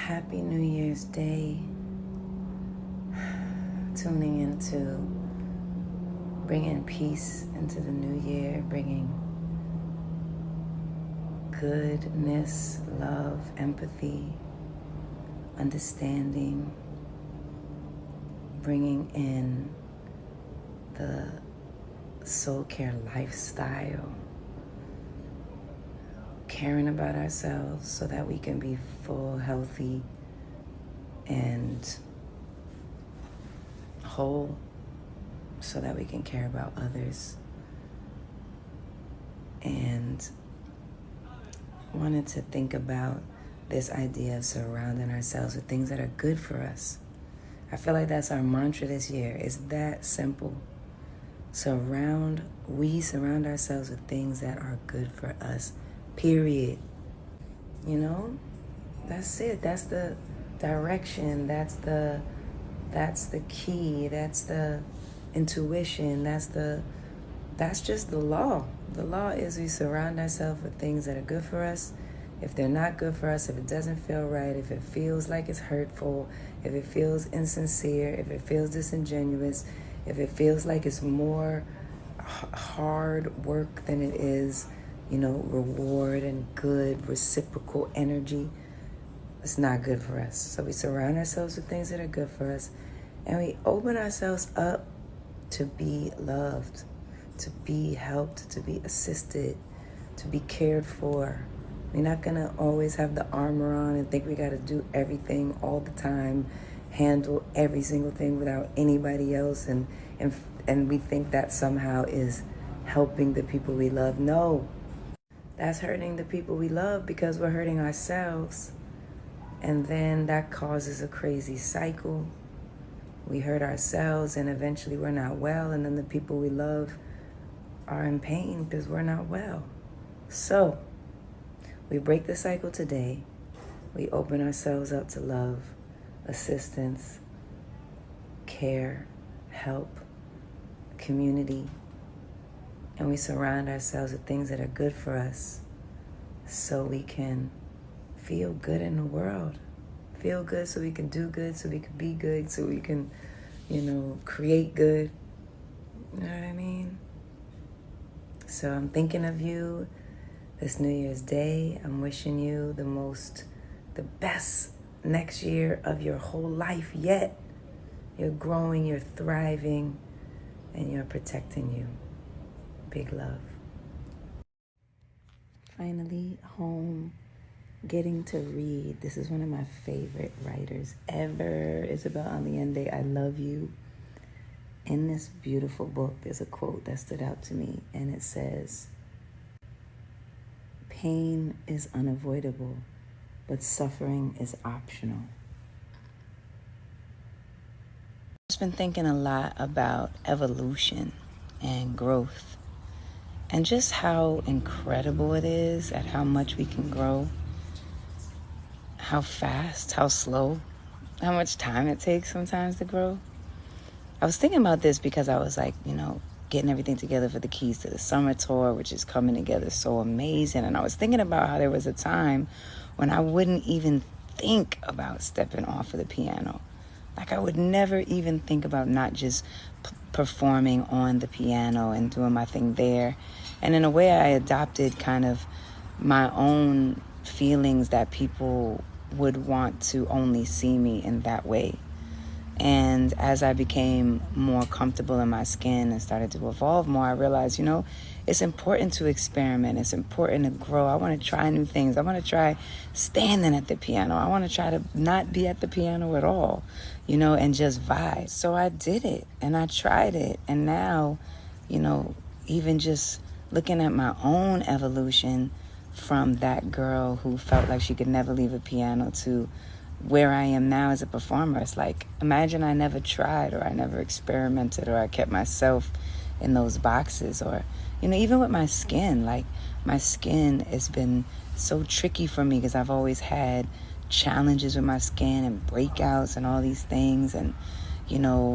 Happy New Year's Day. Tuning into bringing peace into the new year, bringing goodness, love, empathy, understanding, bringing in the soul care lifestyle, caring about ourselves so that we can be full, healthy, and whole, so that we can care about others. And wanted to think about this idea of surrounding ourselves with things that are good for us. I feel like that's our mantra this year. It's that simple. We surround ourselves with things that are good for us, period. You know, that's it. That's the direction. That's the key. That's the intuition. That's just the law. The law is we surround ourselves with things that are good for us. If they're not good for us, if it doesn't feel right, if it feels like it's hurtful, if it feels insincere, if it feels disingenuous, if it feels like it's more hard work than it is, reward and good reciprocal energy, it's not good for us. So we surround ourselves with things that are good for us, and we open ourselves up to be loved, to be helped, to be assisted, to be cared for. We're not going to always have the armor on and think we got to do everything all the time, handle every single thing without anybody else, and we think that somehow is helping the people we love. No, that's hurting the people we love because we're hurting ourselves. And then that causes a crazy cycle. We hurt ourselves and eventually we're not well, and then the people we love are in pain because we're not well. So we break the cycle today. We open ourselves up to love, assistance, care, help, community, and we surround ourselves with things that are good for us so we can feel good in the world. Feel good so we can do good, so we can be good, so we can, create good. You know what I mean? So I'm thinking of you this New Year's Day. I'm wishing you the best next year of your whole life yet. You're growing, you're thriving, and you're protecting you. Big love. Finally, home. Getting to read. This is one of my favorite writers ever. Isabel Allende, I love you. In this beautiful book, there's a quote that stood out to me, and it says, "Pain is unavoidable, but suffering is optional." I've just been thinking a lot about evolution and growth, and just how incredible it is at how much we can grow. How fast, how slow, how much time it takes sometimes to grow. I was thinking about this because I was getting everything together for the Keys to the Summer Tour, which is coming together so amazing. And I was thinking about how there was a time when I wouldn't even think about stepping off of the piano. Like I would never even think about not just performing on the piano and doing my thing there. And in a way, I adopted kind of my own feelings that people would want to only see me in that way. And as I became more comfortable in my skin and started to evolve more, I realized, it's important to experiment. It's important to grow. I want to try new things. I want to try standing at the piano. I want to try to not be at the piano at all, and just vibe. So I did it and I tried it. And now, even just looking at my own evolution from that girl who felt like she could never leave a piano to where I am now as a performer. It's like, imagine I never tried, or I never experimented, or I kept myself in those boxes. Or, even with my skin, like my skin has been so tricky for me because I've always had challenges with my skin and breakouts and all these things. And,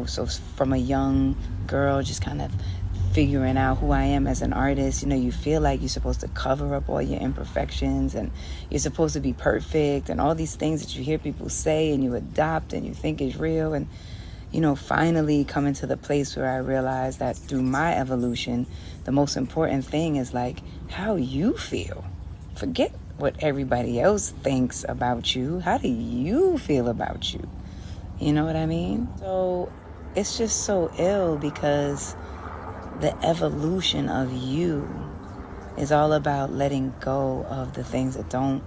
so from a young girl, just kind of figuring out who I am as an artist. You know, you feel like you're supposed to cover up all your imperfections and you're supposed to be perfect and all these things that you hear people say and you adopt and you think is real. And, you know, finally coming to the place where I realized that through my evolution, the most important thing is like how you feel. Forget what everybody else thinks about you. How do you feel about you? You know what I mean? So it's just so ill because the evolution of you is all about letting go of the things that don't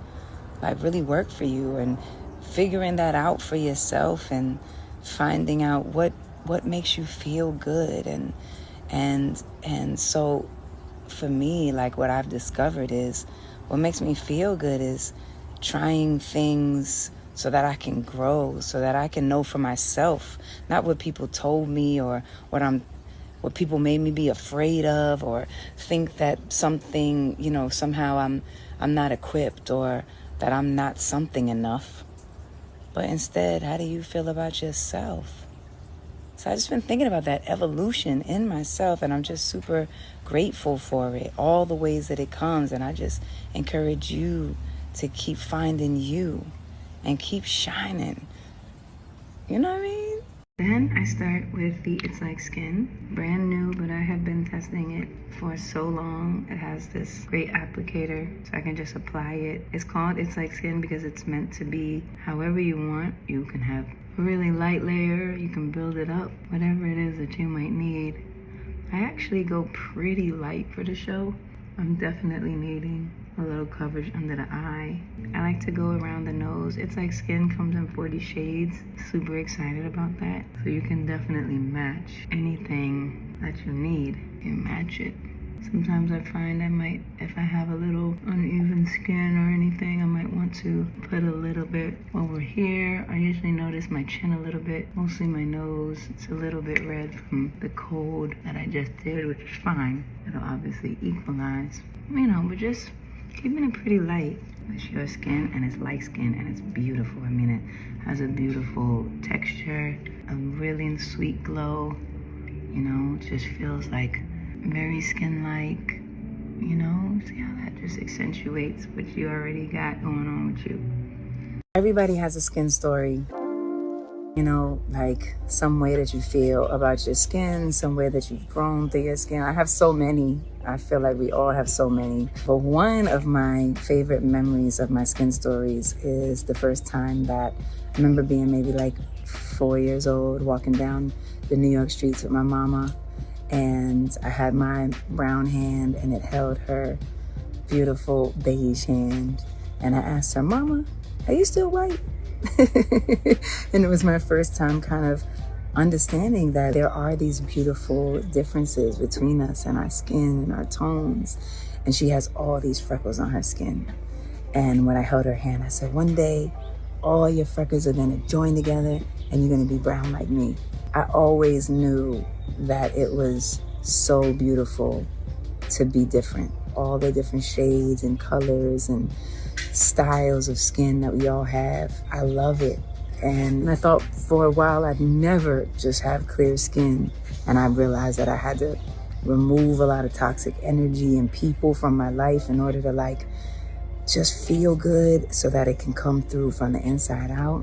like really work for you and figuring that out for yourself and finding out what makes you feel good. And so for me, like what I've discovered is what makes me feel good is trying things so that I can grow, so that I can know for myself, not what people told me or what people made me be afraid of or think that something, you know, somehow I'm not equipped or that I'm not something enough. But instead, how do you feel about yourself? So I've just been thinking about that evolution in myself, and I'm just super grateful for it, all the ways that it comes. And I just encourage you to keep finding you and keep shining. You know what I mean? Then I start with the It's Like Skin. Brand new, but I have been testing it for so long. It has this great applicator, so I can just apply it. It's called It's Like Skin because it's meant to be however you want. You can have a really light layer, you can build it up, whatever it is that you might need. I actually go pretty light for the show. I'm definitely needing a little coverage under the eye. I like to go around the nose. It's Like Skin comes in 40 shades. Super excited about that. So you can definitely match anything that you need. You can match it. Sometimes I find if I have a little uneven skin or anything, I might want to put a little bit over here. I usually notice my chin a little bit, mostly my nose. It's a little bit red from the cold that I just did, which is fine. It'll obviously equalize, you know, but just keeping it pretty light. It's your skin and it's light skin and it's beautiful. I mean, it has a beautiful texture, a really sweet glow. You know, it just feels like very skin-like, you know. See how that just accentuates what you already got going on with you. Everybody has a skin story, you know, like some way that you feel about your skin, some way that you've grown through your skin. I have so many. I feel like we all have so many. But one of my favorite memories of my skin stories is the first time that I remember being maybe like 4 years old, walking down the New York streets with my mama. And I had my brown hand and it held her beautiful beige hand. And I asked her, "Mama, are you still white?" And it was my first time kind of understanding that there are these beautiful differences between us and our skin and our tones. And she has all these freckles on her skin. And when I held her hand, I said, "One day, all your freckles are gonna join together and you're gonna be brown like me." I always knew that it was so beautiful to be different. All the different shades and colors and styles of skin that we all have. I love it. And I thought for a while I'd never just have clear skin. And I realized that I had to remove a lot of toxic energy and people from my life in order to like just feel good so that it can come through from the inside out.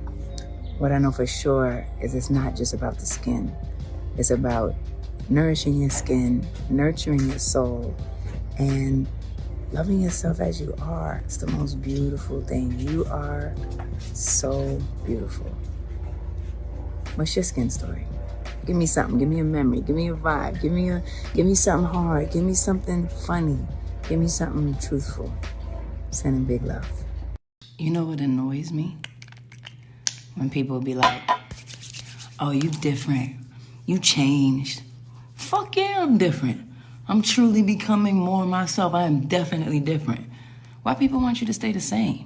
What I know for sure is it's not just about the skin. It's about nourishing your skin, nurturing your soul, and loving yourself as you are. It's the most beautiful thing. You are so beautiful. What's your skin story? Give me something. Give me a memory. Give me a vibe. Give me something hard. Give me something funny. Give me something truthful. Sending big love. You know what annoys me? When people be like, "Oh, you different. You changed." Fuck yeah, I'm different. I'm truly becoming more myself. I am definitely different. Why people want you to stay the same?